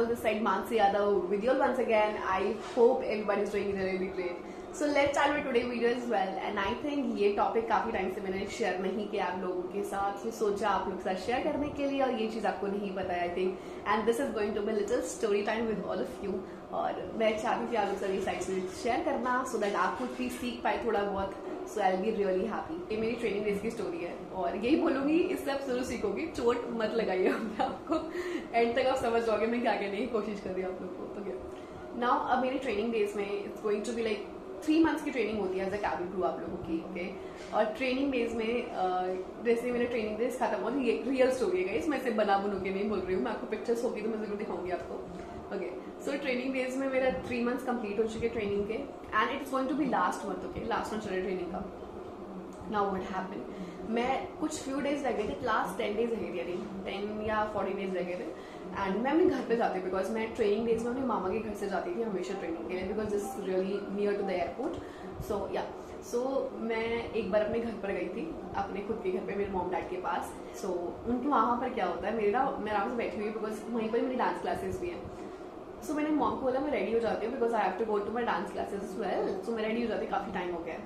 channel. This side Mansi Yadav with you all once again. I hope everybody is doing really great. So let's start with today's video as well. And I think ये topic काफी time से मैंने share नहीं किया आप लोगों के साथ, सोचा आप लोग के साथ शेयर करने के लिए, और ये चीज आपको नहीं पता है I think. And this is going to be little story time with all of you. और मैं चाहती थी आप लोग सारी साइड्स शेयर करना सो दैट आप खुद भी सीख पाए थोड़ा बहुत. So I will be really happy. ये मेरी ट्रेनिंग डेज की स्टोरी है और यही बोलूंगी, इससे आप जरूर सीखोगी. चोट मत लगाइए अपने आपको, एंड तक आप समझ जाओगे मैं क्या कहने की कोशिश कर रही हूँ आप लोग को. तो नाउ अब मेरी ट्रेनिंग डेज में it's going to be like 3 months की ट्रेनिंग होती है एज अ कैबिन क्रू आप लोगों की. ओके, और ट्रेनिंग डेज में जैसे मेरे ट्रेनिंग डेज खत्म हो, ये रियल स्टोरी है गाइस, मैं इसे बना बुनू के नहीं बोल रही हूँ. मैं आपको पिक्चर्स होगी तो मैं जरूर दिखाऊंगी आपको. ओके, सो ट्रेनिंग डेज में मेरा 3 months कंप्लीट हो चुके ट्रेनिंग के, and it's going to be last month. Okay, last month चले ट्रेनिंग का. नाउ व्हाट हैपेंड, मैं कुछ फ्यू डेज रह गए थे, लास्ट 10 days रह गए थे, 10 या 40 days रह गए थे. एंड मैं अपने घर पे जाती हूँ बिकॉज मैं ट्रेनिंग डेज में अपने मामा के घर से जाती थी हमेशा ट्रेनिंग के लिए, because this is really near to the airport. So मैं एक बार अपने घर पर गई थी, अपने खुद के घर पे, मेरे मॉम डैड के पास. सो उनके वहाँ पर क्या होता है, मैं आराम से बैठी हुई बिकॉज वहीं पर मेरी डांस क्लासेस भी हैं. सो मैंने मॉम को बोला मैं रेडी हो जाती हूँ because I have to go to my dance classes as well. So मैं रेडी हो जाती, काफ़ी टाइम हो गया.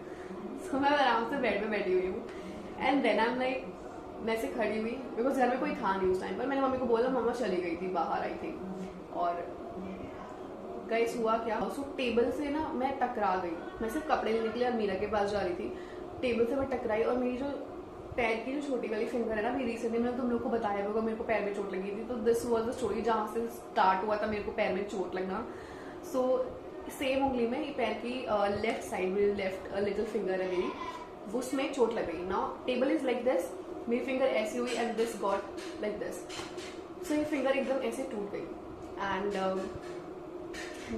सो मैं आराम से बेड में बैठी हुई हूँ, and then I am like, मैं से खड़ी हुई बिकॉज घर में कोई था नहीं उस टाइम पर. मैंने मम्मी को बोला, मम्मा चली गई थी बाहर आई थी. और गाइस हुआ क्या, सो टेबल से ना मैं टकरा गई. मैं सिर्फ कपड़े लेने के लिए अलमीरा के पास जा रही थी, टेबल से मैं टकराई और मेरी जो पैर की जो छोटी वाली फिंगर है ना, मेरी रिसेंटली मैंने तुम लोग को बताया होगा मेरे को पैर में चोट लगी थी. तो दिस वाज द स्टोरी जहाँ से स्टार्ट हुआ था मेरे को पैर में चोट लगना. सो सेम उंगली में, ये पैर की लेफ्ट साइड में, लेफ्ट लिटिल फिंगर है मेरी, उसमें चोट लग गई. Now table is like this, मेरी फिंगर ऐसी हुई and this got like this. So ये फिंगर एकदम ऐसे टूट गई and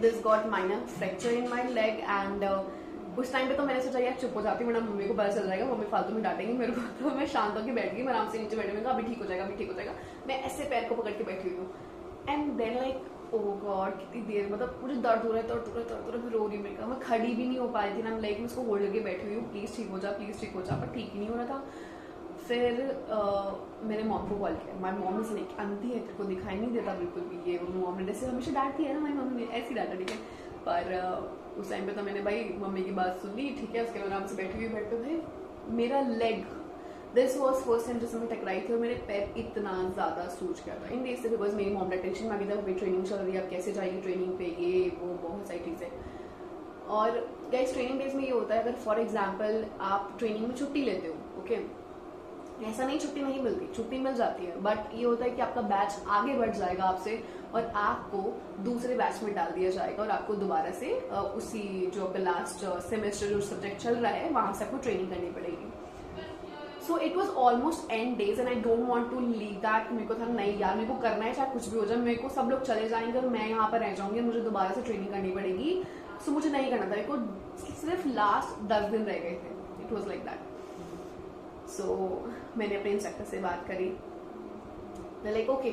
this got minor fracture in my leg. And उस टाइम पे तो मैंने सोचा यार चुप हो जाती हूँ, वरना मम्मी को पता चल जाएगा, मम्मी फालतू में डांटेंगी मेरे को. तो मैं शांत होकर बैठ गई, मैं आराम से नीचे बैठी हुई, अभी ठीक हो जाएगा, अभी ठीक हो जाएगा. मैं ऐसे पैर को पकड़ के बैठी हुई हूँ. And then like oh God, कितनी देर, मतलब मुझे दर्द हो रहा है, फिर रो रही हूँ. मैं खड़ी भी नहीं हो पा रही थी ना, लाइक मैं उसको होल्ड करके बैठी हुई हूँ, प्लीज ठीक हो जा, प्लीज ठीक हो जा, पर ठीक ही नहीं हो रहा था. फिर मैंने मॉम को कॉल किया. माई मॉम इज लाइक, अंधी है, तेरे को दिखाई नहीं देता बिल्कुल भी. ये मॉम ने जैसे हमेशा डांटती है ना, माई मम्मी ने ऐसी डांटा, ठीक है. पर उस टाइम पे तो मैंने भाई मम्मी की बात सुन ली, ठीक है. उसके बाद आराम से बैठी हुई बेड पे, भाई मेरा leg, this was first time जिसमें मैं टकराई थी और मेरे पैर इतना ज़्यादा सूज गया था इन डेज से, बिकॉज मेरी मॉम टेंशन में आ गई था, भाई ट्रेनिंग चल रही है, अब कैसे जाएगी ट्रेनिंग पे, ये वो बहुत सारी चीज़ें. और गाइस ट्रेनिंग डेज में ये होता है, अगर फॉर एग्जाम्पल आप ट्रेनिंग में छुट्टी लेते हो, ओके, ऐसा नहीं छुट्टी नहीं मिलती, छुट्टी मिल जाती है, बट ये होता है कि आपका बैच आगे बढ़ जाएगा आपसे और आपको दूसरे बैच में डाल दिया जाएगा और आपको दोबारा से उसी जो आपका लास्ट सेमेस्टर जो सब्जेक्ट चल रहा है वहां से आपको ट्रेनिंग करनी पड़ेगी. So it was almost end days and I don't want to leave that. मेरे को था नहीं यार, मेरे को करना है, चाहे कुछ भी हो जाए, मेरे को सब लोग चले जाएंगे और मैं यहाँ पर रह जाऊंगी, मुझे दोबारा से ट्रेनिंग करनी पड़ेगी. सो मुझे नहीं करना था, मेरे को सिर्फ लास्ट 10 दिन रह गए थे. It was like that. So मैंने अपने इंस्ट्रक्टर से बात करी, लाइक ओके,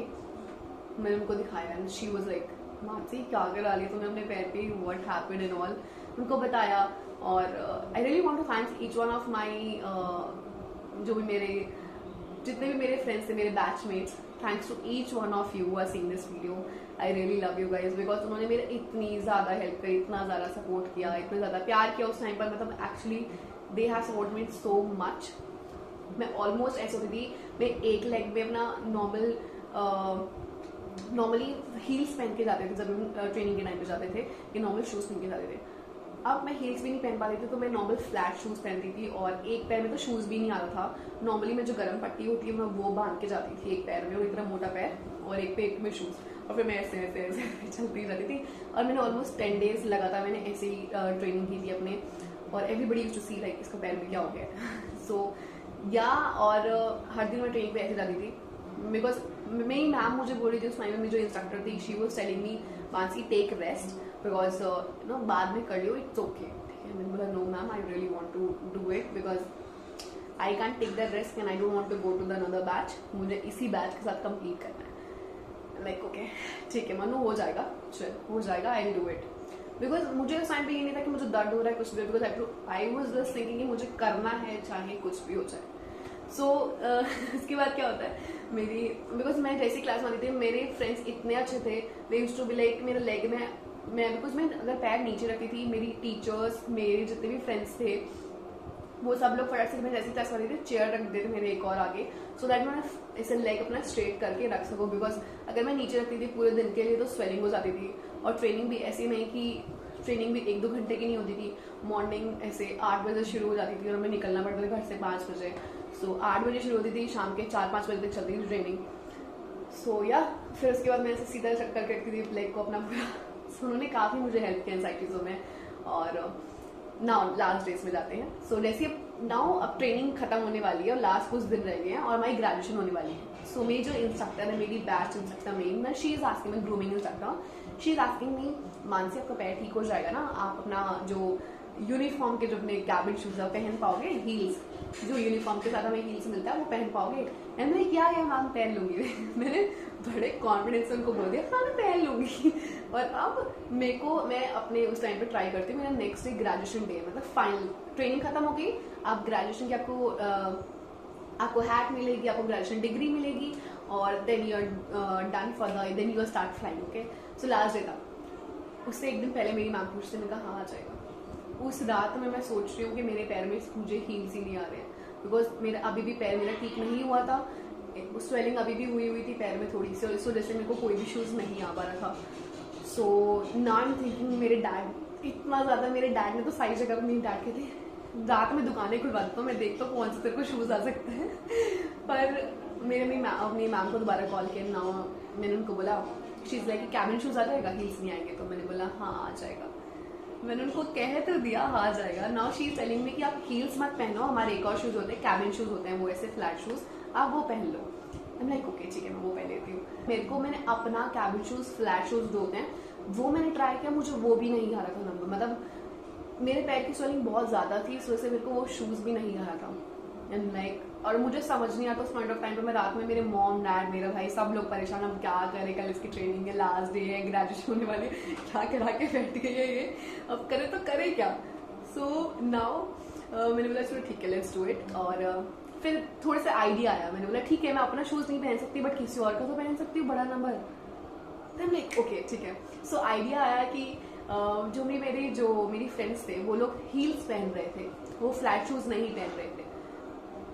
मैंने उनको दिखाया and she was like, Mansi क्या करा लिया तुमने अपने पैर पे, व्हाट हैपेंड एंड ऑल. उनको बताया. और I really want to thank each one of my, जो भी मेरे जितने भी मेरे फ्रेंड्स थे, मेरे batchmates, thanks to each one of you are seeing this video. I really love you guys because उन्होंने मेरे इतनी ज़्यादा हेल्प करी, इतना ज़्यादा सपोर्ट किया, इतना ज़्यादा प्यार किया उस टाइम पर. मतलब actually they have support me so much. मैं ऑलमोस्ट ऐसे होती थी, मैं एक लेग में अपना नॉर्मली हील्स पहन के जाते थे जब हम ट्रेनिंग के टाइम पे जाते थे, कि नॉर्मल शूज पहन के जाते थे. अब मैं हील्स भी नहीं पहन पाती थी, तो मैं नॉर्मल फ्लैट शूज पहनती थी और एक पैर में तो शूज भी नहीं आता था. नॉर्मली मैं जो गर्म पट्टी होती है मैं वो बांध के जाती थी एक पैर में, और इतना मोटा पैर, और एक पे एक में शूज, और फिर मैं ऐसे ऐसे ऐसे चलती जाती थी. और मैंने ऑलमोस्ट 10 days लगातार मैंने ऐसे ही ट्रेनिंग की थी अपने, और everybody used to see like इसका पैर में क्या हो गया. सो या और हर दिन मैं ट्रेनिंग पे ऐसे जाती थी बिकॉज मेरी मैम मुझे बोल रही थी उस टाइम में, जो इंस्ट्रक्टर थी, she was telling me, Mansi take rest because no बाद में कर लियो, इट्स ओके, ठीक है. मैंने बोला no ma'am, I really want to do it because I can't take the risk and I don't want to go to the another batch. मुझे इसी batch के साथ कंप्लीट करना है. लाइक ओके ठीक है मनु, हो जाएगा, चल हो जाएगा, I will do it. Because मुझे उस टाइम पे ये नहीं था कि मुझे दर्द हो रहा है कुछ भी, because I was just thinking कि मुझे करना है चाहे कुछ भी हो जाए. सो इसके बाद क्या होता है मेरी, बिकॉज मैं जैसी क्लास में आती थी मेरे फ्रेंड्स इतने अच्छे थे, they used to be like मेरे लेग में, मैं बिकॉज मैं अगर पैर नीचे रखती थी, मेरी टीचर्स, मेरे जितने भी फ्रेंड्स थे वो सब लोग फटाक से, मैं जैसी क्लास में आती थी चेयर रख देते थे मेरे एक और आगे, सो दैट मैं ऐसे लेग अपना स्ट्रेट करके रख सकूँ, बिकॉज अगर मैं नीचे रखती थी पूरे दिन के लिए तो स्वेलिंग हो जाती थी। और ट्रेनिंग भी ऐसी नहीं कि ट्रेनिंग भी 1-2 घंटे की नहीं होती थी, मॉर्निंग ऐसे 8 बजे शुरू हो जाती थी और हमें निकलना पड़ता था घर से 5 बजे। सो 8 बजे शुरू होती थी, शाम के 4-5 बजे तक चलती थी ट्रेनिंग। सो या फिर उसके बाद मैं ऐसे सीधा चक्कर करती थी लेग को अपना पूरा। सो उन्होंने काफ़ी मुझे हेल्प किया इन सारी चीज़ों में। और नाउ लास्ट डेज में जाते हैं। सो जैसे नाउ अब ट्रेनिंग खत्म होने वाली है और लास्ट कुछ दिन रह गए हैं और हमारी ग्रेजुएशन होने वाली है। सो मेरी जो इंस्ट्रक्टर है, मेरी बैच इंस्ट्रक्टर मेन, शी इज आस्किंग, मैं grooming instructor, she is asking me, Mansi आपका पैर ठीक हो जाएगा ना, आप अपना जो यूनिफॉर्म के जो अपने कैबिन शूज है पहन पाओगे, हील्स जो यूनिफॉर्म के साथ हमें हील्स मिलता है वो पहन पाओगे। एंड मैंने क्या है, हाँ पहन लूंगी। मैंने बड़े कॉन्फिडेंस से उनको बोल दिया हाँ मैं पहन लूंगी। और अब मेरे को, मैं अपने उस टाइम पे ट्राई करती हूँ, मेरा नेक्स्ट डे ग्रेजुएशन डे, मतलब फाइनल ट्रेनिंग खत्म हो गई, आप ग्रेजुएशन की आपको हैट मिलेगी, आपको ग्रेजुएशन डिग्री मिलेगी और then you are done for the, then you are start flying. Okay, so last day था, उससे एक दिन पहले मेरी मैम पूछते, मैंने कहा हाँ आ जाएगा। उस रात में मैं सोच रही हूँ कि मेरे पैर में मुझे हील्स ही नहीं आ रहे हैं, बिकॉज मेरा अभी भी पैर मेरा ठीक नहीं हुआ था, स्वेलिंग अभी भी हुई थी पैर में थोड़ी सी, इस वजह से मेरे को कोई भी शूज़ नहीं आ पा रहा था। So now I am thinking, मेरे डैड इतना ज़्यादा, मेरे डैड ने तो सारी जगह मेरे डैड के थे रात में दुकानें खुलवा देता हूँ, मैं देखता हूँ कौन से तेरे को शूज़ आ सकते हैं। पर मेरे अपनी मैम को दोबारा कॉल किया ना, मैंने उनको बोला, शीज़ लाइक कैबिन शूज़ आ जाएगा, हील्स नहीं आएंगे, तो मैंने बोला हाँ आ जाएगा। मैंने उनको कह तो दिया हाँ आ जाएगा। Now she is telling me कि आप हील्स मत पहनो, हमारे एक और शूज़ होते हैं कैबिन शूज़ होते हैं वो ऐसे फ्लैट शूज़, आप वो पहन लो। I'm like ओके ठीक है मैं वो पहन लेती हूँ। मैंने अपना कैबिन शूज़ फ्लैट शूज़ जो होते हैं वो मैंने ट्राई किया, मुझे वो भी नहीं आ रहा था नंबर, मतलब मेरे पैर की स्वेलिंग बहुत ज़्यादा थी, इस वजह से मेरे को वो शूज़ भी नहीं आ रहा था। एंड लाइक, और मुझे समझ नहीं आता उस पॉइंट ऑफ टाइम पे, मैं रात में, मेरे मॉम डैड मेरा भाई सब लोग परेशान, हम क्या करें, कल इसकी ट्रेनिंग है, लास्ट डे है, ग्रेजुएशन होने वाली, क्या करा के बैठ गई है ये, अब करे तो करे क्या। सो नाउ मैंने बोला चलो ठीक है लेट्स डू इट। और फिर थोड़ा सा आइडिया आया, मैंने बोला ठीक है मैं अपना शूज़ नहीं पहन सकती बट किसी और का तो पहन सकती हूँ बड़ा नंबर, तो लाइक ओके ठीक है। सो आइडिया आया कि जो मेरी फ्रेंड्स थे वो लोग हील्स पहन रहे थे, वो फ्लैट शूज़ नहीं पहन रहे थे।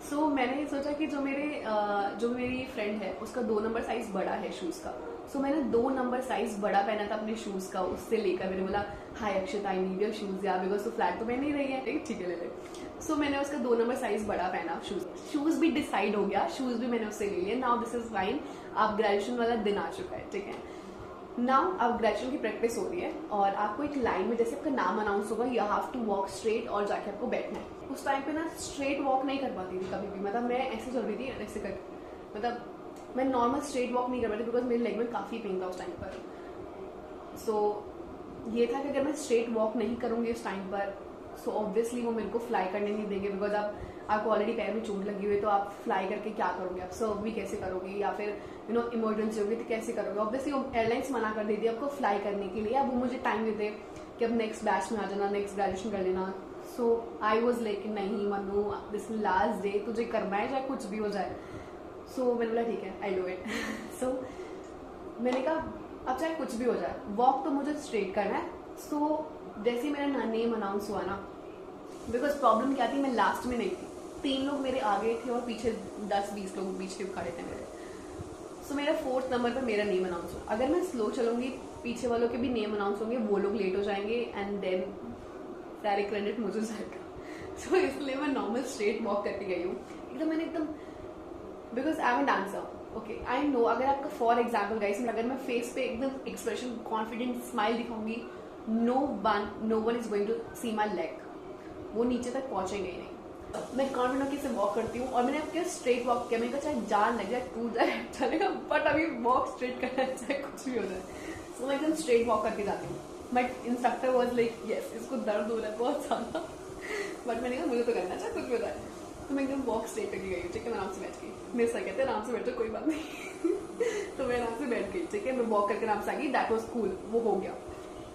सो मैंने सोचा कि जो मेरी फ्रेंड है उसका 2 नंबर साइज बड़ा है शूज़ का, सो मैंने 2 नंबर साइज बड़ा पहना था अपने शूज़ का, उससे लेकर मैंने बोला हाय अक्षता आई नीड योर शूज़ यार, बिकॉज तो फ्लैट तो पहन नहीं रही है, ठीक है ले ले। सो मैंने उसका 2 नंबर साइज बड़ा पहना, शूज़ भी डिसाइड हो गया, शूज़ भी मैंने उससे ले लिया। नाउ दिस इज फाइन, अब ग्रेजुएशन वाला दिन आ चुका है, ठीक है। नाउ अब ग्रेजुएशन की प्रैक्टिस हो रही है और आपको एक लाइन में जैसे आपका नाम अनाउंस होगा, you have to walk straight और जाके आपको बैठना है। उस टाइम पे ना स्ट्रेट वॉक नहीं कर पाती थी कभी भी, मतलब मैं ऐसे चल रही थी ऐसे कर, मतलब मैं नॉर्मल स्ट्रेट वॉक नहीं कर पाती बिकॉज मेरे लेग में काफ़ी पेन था उस टाइम पर। सो ये था कि अगर मैं स्ट्रेट वॉक नहीं करूँगी उस टाइम पर, सो ऑब्वियसली वो मेरे को फ्लाई करने नहीं देंगे, बिकॉज आपको ऑलरेडी पैर में चोट लगी हुई है, तो आप फ्लाई करके क्या करोगे, आप सर्व भी कैसे करोगे, या फिर इमरजेंसी होगी तो कैसे करोगे। ऑब्वियसली एयरलाइंस मना कर देती है आपको फ्लाई करने के लिए, अब वो मुझे टाइम देते कि अब नेक्स्ट बैच में आ जाना, नेक्स्ट ग्रेजुएशन कर लेना। सो आई वॉज लाइक नहीं मनु, दिस लास्ट डे, तुझे करना है चाहे कुछ भी हो जाए। सो मैंने बोला ठीक है आई डू इट। सो मैंने कहा अब चाहे कुछ भी हो जाए, वॉक तो मुझे स्ट्रेट करना है। सो जैसे मेरा नेम अनाउंस हुआ ना, बिकॉज प्रॉब्लम क्या थी, मैं लास्ट में नहीं थी, 3 लोग मेरे आगे थे और पीछे 10-20 लोग पीछे खड़े थे मेरे। सो मेरा 4th नंबर पर मेरा नेम अनाउंस हुआ। अगर मैं स्लो चलूंगी पीछे वालों के भी नेम अनाउंस होंगे, वो लोग लेट हो जाएंगे एंड देन सारे क्रेडिट मुझे जाएगा। सो इसलिए मैं नॉर्मल स्ट्रेट वॉक करके गई हूँ एकदम, because I am a dancer, okay I know. अगर आपका फॉर एग्जाम्पल गाइस, अगर मैं फेस पे एकदम एक्सप्रेशन कॉन्फिडेंट स्माइल दिखाऊंगी, no one is going to see my leg, वो नीचे तक पहुंचेंगे ही नहीं। मैं कॉन्फिडेंट होकर से वॉक करती हूँ और मैंने अब स्ट्रेट वॉक किया, मैंने कहा चाहे जान लग जाए टूट जाए चलेगा, बट अभी वॉक स्ट्रेट करना है चाहे कुछ भी हो जाए। सो मैं एकदम स्ट्रेट वॉक करके जाती हूँ। But instructor was like yes इसको दर्द हो रहा है बहुत ज़्यादा, बट मैंने कहा मुझे तो करना चाहे कुछ भी हो जाए। तो मैं एकदम वॉक स्ट्रेट करके गई, ठीक है, मैं आराम से बैठ गई, मेरे सर कहते हैं आराम से बैठो कोई बात नहीं। तो मैं आराम से बैठ गई, ठीक है, मैं वॉक करके आराम से आ गई, दैट वॉज कूल, वो हो गया,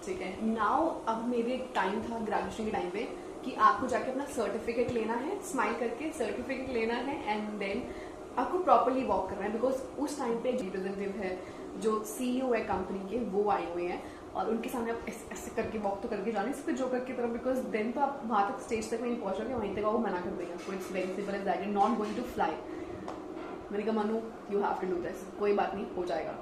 ठीक है। नाउ अब मेरे टाइम था ग्रेजुएशन के टाइम पे कि आपको जाके अपना सर्टिफिकेट लेना है, स्माइल करके सर्टिफिकेट लेना है एंड देन आपको प्रॉपरली वॉक करना है। बिकॉज उस टाइम पे रिप्रेजेंटेटिव है जो CEO है कंपनी के, वो आए हुए हैं और उनके सामने आप ऐसे करके वॉक तो करके जाने इसको जोकर की तरफ, बिकॉज देन तो आप वहाँ तक स्टेज तक नहीं पहुँचोगे, वहीं तक वो मना कर देंगे आपको। It's very simple as that, not going to fly. मैंने कहा Manu you have to do this, कोई बात नहीं हो जाएगा,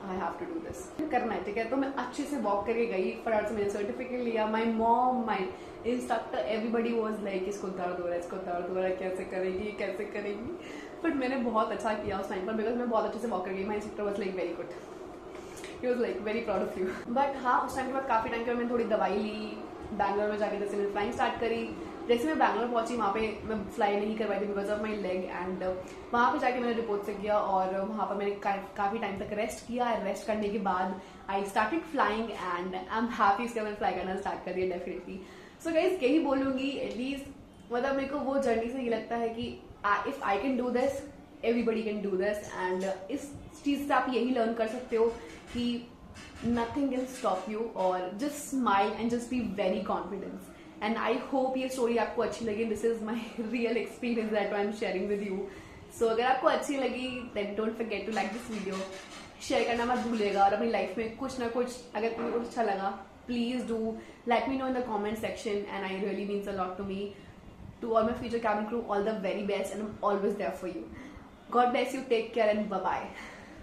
I have to do this, करना है ठीक है। तो मैं अच्छे से वॉक करके गई, फटाफट से मैंने सर्टिफिकेट लिया। My mom, my instructor, everybody was like इसको दर्द हो रहा है, इसको दर्द हो रहा है, कैसे करेगी कैसे करेगी। बट मैंने बहुत अच्छा किया उस टाइम पर, बिकॉज मैं बहुत अच्छे से वॉक कर गई। My instructor was like very good, he was like very proud of you. But हाँ, उस टाइम के बाद काफ़ी टाइम के बाद मैंने थोड़ी दवाई ली। बैंगलोर में जाके जैसे मैंने फ्लाइंग स्टार्ट करी, जैसे मैं बैंगलोर पहुंची वहाँ पे मैं फ्लाई नहीं करवाई थी because of my leg, and वहाँ पे जाके मैंने रिपोर्ट से किया और वहाँ पर मैंने काफ़ी टाइम तक रेस्ट किया। रेस्ट करने के बाद I started flying and I am happy इसके मैंने फ्लाई करना स्टार्ट कर दिया डेफिनेटली। सो गाइस यही बोलूँगी, एटलीस्ट मतलब मेरे को वो जर्नी से ये लगता है कि if I can do this everybody can do this. And इस चीज़ से आप यही लर्न कर सकते हो कि nothing can stop you, और just smile and just be very confident. And I hope ये story आपको अच्छी लगी। This is my real experience that I'm sharing with you. So अगर आपको अच्छी लगी then don't forget to like this video, share करना मत भूलिएगा, और अपनी लाइफ में कुछ ना कुछ अगर तुम्हें कुछ अच्छा लगा please do let me know in the comment section, and I really means a lot to me. To all my future cabin crew, all the very best, and I'm always there for you. God bless you, take care, and bye bye.